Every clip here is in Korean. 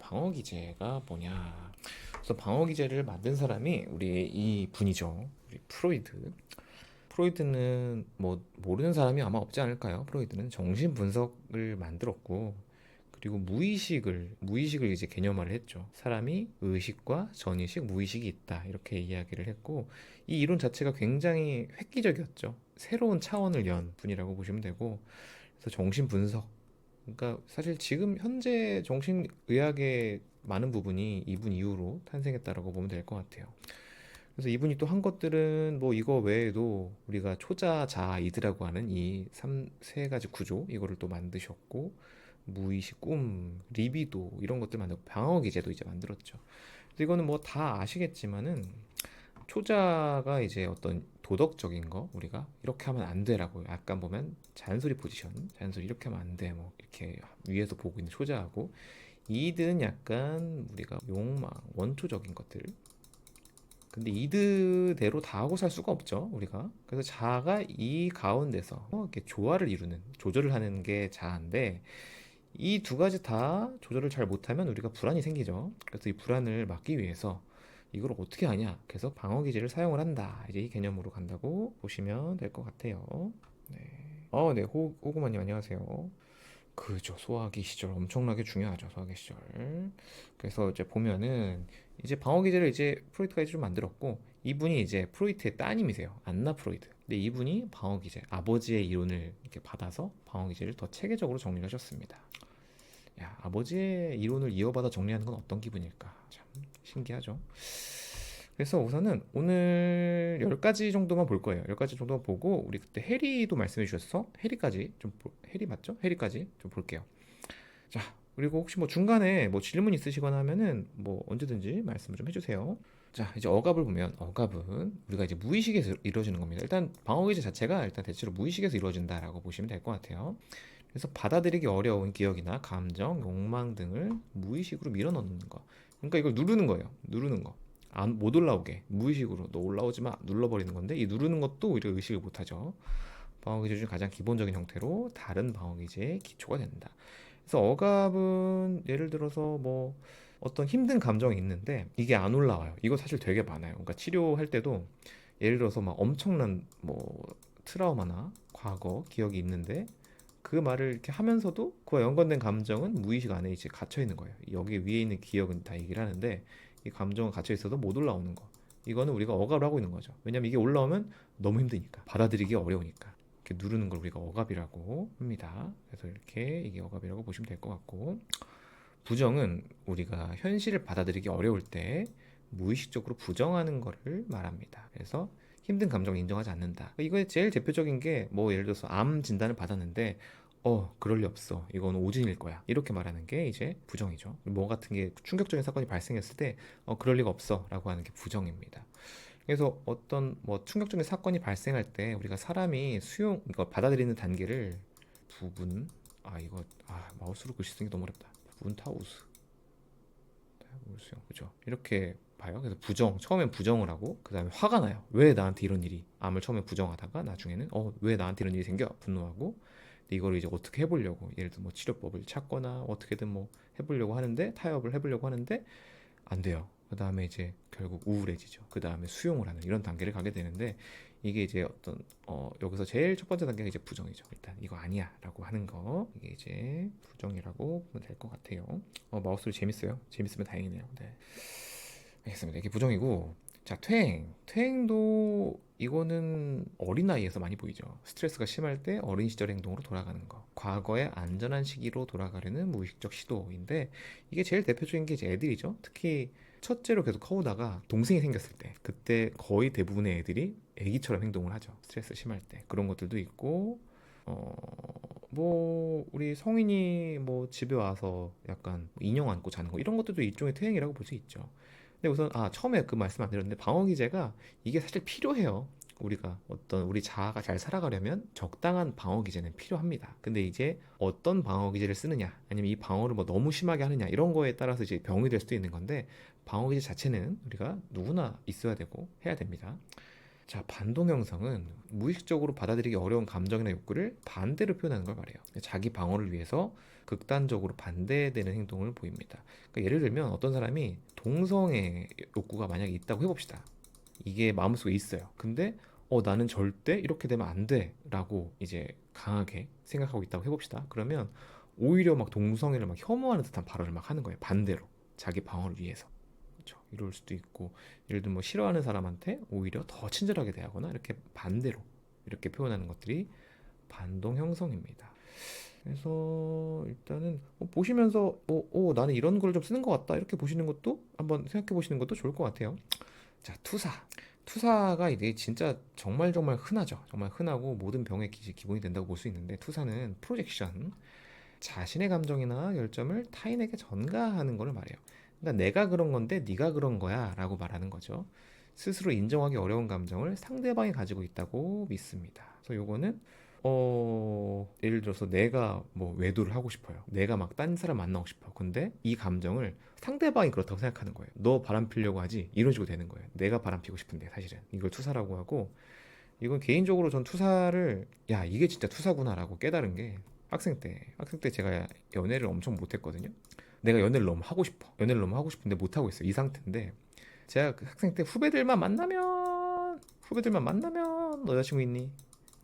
방어 기제가 뭐냐? 그래서 방어 기제를 만든 사람이 우리 이 분이죠. 우리 프로이드. 프로이드는 뭐 모르는 사람이 아마 없지 않을까요? 프로이드는 정신 분석을 만들었고, 그리고 무의식을 이제 개념화를 했죠. 사람이 의식과 전의식, 무의식이 있다, 이렇게 이야기를 했고, 이 이론 자체가 굉장히 획기적이었죠. 새로운 차원을 연 분이라고 보시면 되고, 그래서 정신 분석, 그러니까 사실 지금 현재 정신의학의 많은 부분이 이분 이후로 탄생했다라고 보면 될 것 같아요. 그래서 이분이 또 한 것들은 뭐 이거 외에도 우리가 초자, 자아, 이드라고 하는 세 가지 구조, 이거를 또 만드셨고, 무의식, 꿈, 리비도, 이런 것들 만들고 방어 기제도 이제 만들었죠. 그래서 이거는 뭐 다 아시겠지만은, 초자가 이제 어떤 도덕적인 거, 우리가 이렇게 하면 안 돼라고, 약간 보면 잔소리 포지션, 잔소리 이렇게 하면 안 돼, 뭐 이렇게 위에서 보고 있는 초자하고, 이드는 약간 우리가 욕망, 원초적인 것들. 근데 이드대로 다 하고 살 수가 없죠, 우리가. 그래서 자아가 이 가운데서 이렇게 조화를 이루는, 조절을 하는 게 자아인데, 이 두 가지 다 조절을 잘 못하면 우리가 불안이 생기죠. 그래서 이 불안을 막기 위해서 이걸 어떻게 하냐? 그래서 방어 기제를 사용을 한다. 이제 이 개념으로 간다고 보시면 될 것 같아요. 네. 네. 호구마님 안녕하세요. 그죠. 소화기 시절 엄청나게 중요하죠. 소화기 시절. 그래서 이제 보면은 이제 방어 기제를 이제 프로이트가 이제 좀 만들었고, 이분이 이제 프로이트의 따님이세요. 안나 프로이드. 근데 이분이 방어 기제, 아버지의 이론을 이렇게 받아서 방어 기제를 더 체계적으로 정리를 하셨습니다. 야, 아버지의 이론을 이어받아 정리하는 건 어떤 기분일까? 참 신기하죠. 그래서 우선은 오늘 10가지 정도만 볼 거예요. 10가지 정도만 보고, 우리 그때 해리도 말씀해 주셔서 해리 맞죠? 해리까지 좀 볼게요. 자, 그리고 혹시 뭐 중간에 뭐 질문 있으시거나 하면은 뭐 언제든지 말씀을 좀 해주세요. 자, 이제 억압을 보면, 억압은 우리가 이제 무의식에서 이루어지는 겁니다. 일단 방어기제 자체가 일단 대체로 무의식에서 이루어진다라고 보시면 될 것 같아요. 그래서 받아들이기 어려운 기억이나 감정, 욕망 등을 무의식으로 밀어넣는 거. 그러니까 이걸 누르는 거예요. 누르는 거. 못 올라오게 무의식으로 너 올라오지 마, 눌러버리는 건데, 이 누르는 것도 오히려 의식을 못하죠. 방어기제 중 가장 기본적인 형태로 다른 방어기제의 기초가 된다. 그래서 억압은 예를 들어서 뭐 어떤 힘든 감정이 있는데 이게 안 올라와요. 이거 사실 되게 많아요. 그러니까 치료할 때도 예를 들어서 막 엄청난 뭐 트라우마나 과거 기억이 있는데, 그 말을 이렇게 하면서도 그와 연관된 감정은 무의식 안에 이제 갇혀 있는 거예요. 여기 위에 있는 기억은 다 얘기를 하는데, 이 감정은 갇혀 있어도 못 올라오는 거. 이거는 우리가 억압을 하고 있는 거죠. 왜냐면 이게 올라오면 너무 힘드니까, 받아들이기 어려우니까. 이렇게 누르는 걸 우리가 억압이라고 합니다. 그래서 이렇게 이게 억압이라고 보시면 될 것 같고, 부정은 우리가 현실을 받아들이기 어려울 때 무의식적으로 부정하는 것을 말합니다. 그래서 힘든 감정을 인정하지 않는다. 이거의 제일 대표적인 게 뭐 예를 들어서 암 진단을 받았는데, 그럴 리 없어, 이건 오진일 거야, 이렇게 말하는 게 이제 부정이죠. 뭐 같은 게 충격적인 사건이 발생했을 때 그럴 리가 없어 라고 하는 게 부정입니다. 그래서 어떤 뭐 충격적인 사건이 발생할 때 우리가 사람이 이거 받아들이는 단계를 부분, 마우스로 글씨 쓰기 너무 어렵다. 부분 타우스, 그죠? 이렇게 봐요. 그래서 처음엔 부정을 하고, 그 다음에 화가 나요. 왜 나한테 이런 일이? 암을 처음에 부정하다가 나중에는 왜 나한테 이런 일이 생겨? 분노하고. 근데 이거를 이제 어떻게 해보려고, 예를 들어 뭐 치료법을 찾거나 어떻게든 뭐 해보려고 하는데, 타협을 해보려고 하는데 안 돼요. 그 다음에 이제 결국 우울해지죠. 그 다음에 수용을 하는 이런 단계를 가게 되는데, 이게 이제 여기서 제일 첫 번째 단계가 이제 부정이죠. 일단 이거 아니야 라고 하는 거, 이게 이제 부정이라고 보면 될 것 같아요. 마우스로 재밌어요. 재밌으면 다행이네요. 네, 알겠습니다. 이게 부정이고, 자, 퇴행도 이거는 어린아이에서 많이 보이죠. 스트레스가 심할 때 어린 시절 행동으로 돌아가는 거, 과거의 안전한 시기로 돌아가려는 무의식적 시도인데, 이게 제일 대표적인 게 이제 애들이죠. 특히 첫째로 계속 커오다가 동생이 생겼을 때, 그때 거의 대부분의 애들이 애기처럼 행동을 하죠. 스트레스 심할 때. 그런 것들도 있고, 뭐 우리 성인이 뭐 집에 와서 약간 인형 안고 자는 거, 이런 것들도 일종의 퇴행이라고 볼 수 있죠. 근데 우선 처음에 그 말씀 안 드렸는데, 방어 기제가 이게 사실 필요해요. 우리가 어떤 우리 자아가 잘 살아가려면 적당한 방어 기제는 필요합니다. 근데 이제 어떤 방어 기제를 쓰느냐, 아니면 이 방어를 뭐 너무 심하게 하느냐, 이런 거에 따라서 이제 병이 될 수도 있는 건데, 방어 기제 자체는 우리가 누구나 있어야 되고 해야 됩니다. 자, 반동 형성은 무의식적으로 받아들이기 어려운 감정이나 욕구를 반대로 표현하는 걸 말해요. 자기 방어를 위해서 극단적으로 반대되는 행동을 보입니다. 그러니까 예를 들면 어떤 사람이 동성애 욕구가 만약에 있다고 해봅시다. 이게 마음속에 있어요. 근데 나는 절대 이렇게 되면 안 돼 라고 이제 강하게 생각하고 있다고 해봅시다. 그러면 오히려 막 동성애를 막 혐오하는 듯한 발언을 막 하는 거예요. 반대로 자기 방어를 위해서. 그렇죠. 이럴 수도 있고, 예를 들면 뭐 싫어하는 사람한테 오히려 더 친절하게 대하거나 이렇게 반대로 이렇게 표현하는 것들이 반동 형성입니다. 그래서 일단은 보시면서 나는 이런 걸 좀 쓰는 것 같다 이렇게 보시는 것도 한번 생각해 보시는 것도 좋을 것 같아요. 자, 투사. 투사가 이게 진짜 정말 정말 흔하죠. 정말 흔하고 모든 병의 기본이 된다고 볼 수 있는데, 투사는 프로젝션, 자신의 감정이나 열정을 타인에게 전가하는 것을 말해요. 그러니까 내가 그런 건데 네가 그런 거야 라고 말하는 거죠. 스스로 인정하기 어려운 감정을 상대방이 가지고 있다고 믿습니다. 그래서 요거는 예를 들어서 내가 뭐 외도를 하고 싶어요. 내가 막 딴 사람 만나고 싶어. 근데 이 감정을 상대방이 그렇다고 생각하는 거예요. 너 바람 피려고 하지? 이런 식으로 되는 거예요. 내가 바람 피고 싶은데 사실은 이걸 투사라고 하고, 이건 개인적으로 전 투사를 이게 진짜 투사구나라고 깨달은 게 학생 때 제가 연애를 엄청 못했거든요. 내가 연애를 너무 하고 싶어. 연애를 너무 하고 싶은데 못 하고 있어. 이 상태인데 제가 그 학생 때 후배들만 만나면 너 여자친구 있니?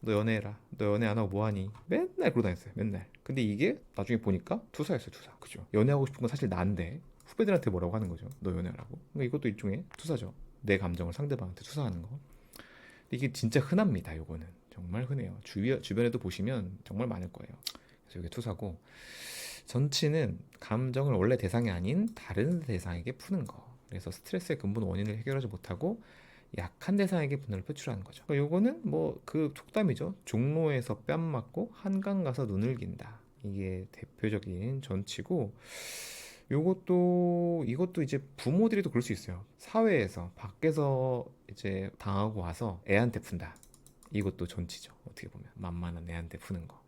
너 연애해라. 너 연애 안 하고 뭐하니? 맨날 그러고 다녔어요. 맨날. 근데 이게 나중에 보니까 투사였어요. 투사. 그죠? 연애하고 싶은 건 사실 난데 후배들한테 뭐라고 하는 거죠. 너 연애하라고. 그러니까 이것도 일종의 투사죠. 내 감정을 상대방한테 투사하는 거. 이게 진짜 흔합니다. 요거는 정말 흔해요. 주변에도 보시면 정말 많을 거예요. 그래서 이게 투사고, 전치는 감정을 원래 대상이 아닌 다른 대상에게 푸는 거. 그래서 스트레스의 근본 원인을 해결하지 못하고 약한 대상에게 분노를 표출하는 거죠. 그러니까 요거는 뭐 그 속담이죠. 종로에서 뺨 맞고 한강 가서 눈을 긴다. 이게 대표적인 전치고, 이것도 이제 부모들이도 그럴 수 있어요. 사회에서 밖에서 이제 당하고 와서 애한테 푼다. 이것도 전치죠. 어떻게 보면 만만한 애한테 푸는 거.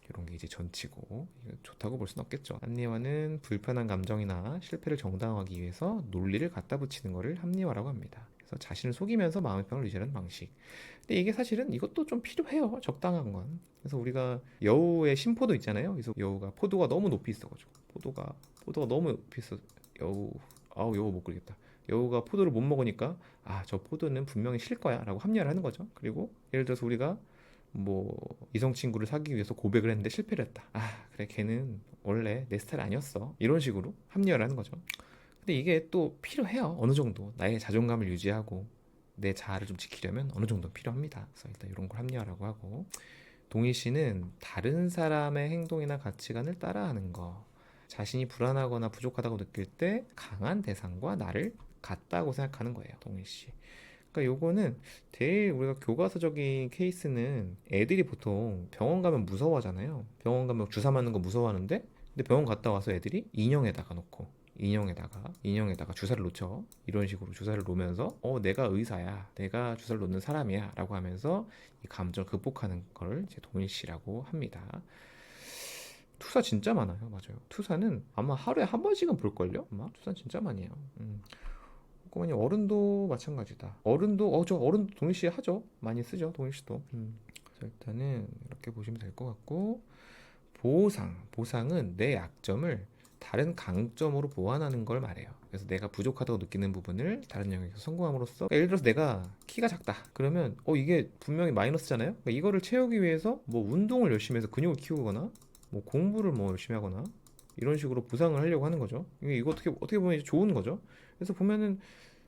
이런 게 이제 전치고, 이거 좋다고 볼 수는 없겠죠. 합리화는 불편한 감정이나 실패를 정당화하기 위해서 논리를 갖다 붙이는 것을 합리화라고 합니다. 그래서 자신을 속이면서 마음의 평을 유지하는 방식. 근데 이게 사실은 이것도 좀 필요해요. 적당한 건. 그래서 우리가 여우의 심포도 있잖아요. 그래서 여우가 포도가 너무 높이 있어가지고 포도가 너무 높이 있어. 여우 여우 못 그리겠다. 여우가 포도를 못 먹으니까 저 포도는 분명히 실 거야라고 합리화를 하는 거죠. 그리고 예를 들어서 우리가 뭐 이성 친구를 사귀기 위해서 고백을 했는데 실패를 했다. 그래, 걔는 원래 내 스타일 아니었어. 이런 식으로 합리화를 하는 거죠. 근데 이게 또 필요해요. 어느 정도 나의 자존감을 유지하고 내 자아를 좀 지키려면 어느 정도 필요합니다. 그래서 일단 이런 걸 합리화라고 하고, 동의시는 다른 사람의 행동이나 가치관을 따라하는 거. 자신이 불안하거나 부족하다고 느낄 때 강한 대상과 나를 같다고 생각하는 거예요. 동의시. 그러니까 요거는 제일 우리가 교과서적인 케이스는, 애들이 보통 병원 가면 무서워하잖아요. 병원 가면 주사 맞는 거 무서워하는데, 근데 병원 갔다 와서 애들이 인형에다가 주사를 놓죠. 이런 식으로 주사를 놓으면서 내가 의사야, 내가 주사를 놓는 사람이야 라고 하면서 이 감정을 극복하는 걸 이제 동일시라고 합니다. 투사 진짜 많아요. 맞아요. 투사는 아마 하루에 한 번씩은 볼걸요? 아마 투사 진짜 많이 해요. 그거만이 어른도 마찬가지다. 어른도 동일시 하죠. 많이 쓰죠. 동일시도. 그래서 일단은 이렇게 보시면 될 것 같고, 보상은 내 약점을 다른 강점으로 보완하는 걸 말해요. 그래서 내가 부족하다고 느끼는 부분을 다른 영역에서 성공함으로써, 그러니까 예를 들어서 내가 키가 작다. 그러면 이게 분명히 마이너스잖아요. 그러니까 이거를 채우기 위해서 뭐 운동을 열심히 해서 근육을 키우거나 뭐 공부를 뭐 열심히 하거나 이런 식으로 보상을 하려고 하는 거죠. 이거 어떻게 보면 이제 좋은 거죠. 그래서 보면은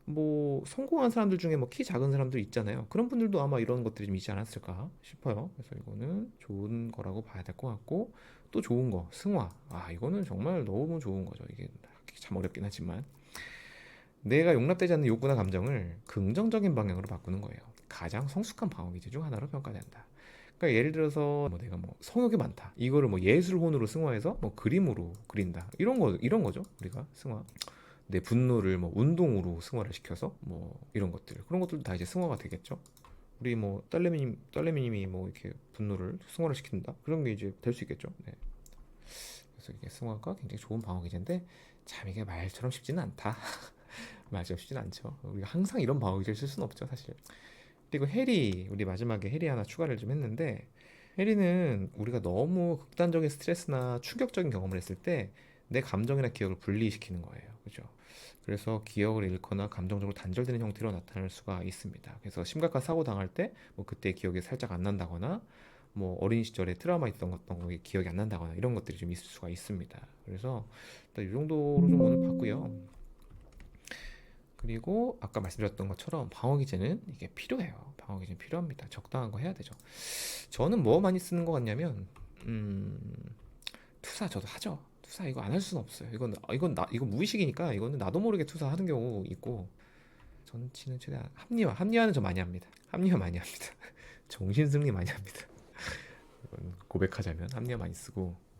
뭐 성공한 사람들 중에 뭐 키 작은 사람들 있잖아요. 그런 분들도 아마 이런 것들이 좀 있지 않았을까 싶어요. 그래서 이거는 좋은 거라고 봐야 될 것 같고, 또 좋은 거 승화. 이거는 정말 너무 좋은 거죠. 이게 참 어렵긴 하지만, 내가 용납되지 않는 욕구나 감정을 긍정적인 방향으로 바꾸는 거예요. 가장 성숙한 방어 기제 중 하나로 평가된다. 그러니까 예를 들어서 뭐 내가 뭐 성욕이 많다. 이거를 뭐 예술혼으로 승화해서 뭐 그림으로 그린다. 이런 거죠. 우리가 승화. 내 분노를 뭐 운동으로 승화를 시켜서 뭐 이런 것들, 그런 것들도 다 이제 승화가 되겠죠. 우리 뭐 딸내미님이 뭐 이렇게 분노를 승화를 시킨다, 그런 게 이제 될 수 있겠죠. 네. 그래서 이게 승화가 굉장히 좋은 방어 기제인데, 참 이게 말처럼 쉽지는 않다. 말처럼 쉽지는 않죠. 우리가 항상 이런 방어 기제를 쓸 수는 없죠, 사실. 그리고 우리 마지막에 해리 하나 추가를 좀 했는데, 해리는 우리가 너무 극단적인 스트레스나 충격적인 경험을 했을 때 내 감정이나 기억을 분리시키는 거예요. 그죠? 그래서 기억을 잃거나 감정적으로 단절되는 형태로 나타날 수가 있습니다. 그래서 심각한 사고 당할 때 뭐 그때 기억이 살짝 안 난다거나 뭐 어린 시절에 트라우마 있던 어떤 거 기억이 안 난다거나 이런 것들이 좀 있을 수가 있습니다. 그래서 일단 이 정도로 좀 오늘 봤고요. 그리고 아까 말씀드렸던 것처럼 방어기제는 이게 필요해요. 방어기제는 필요합니다. 적당한 거 해야 되죠. 저는 뭐 많이 쓰는 것 같냐면 음, 투사 저도 하죠. 투사 이거 안 할 수는 없어요. 이건 무의식이니까 이거는 나도 모르게 투사하는 경우 있고 전치는 최대한 합리화는 좀 많이 합니다. 합리화 많이 합니다. 정신승리 많이 합니다. 이건 고백하자면 합리화 많이 쓰고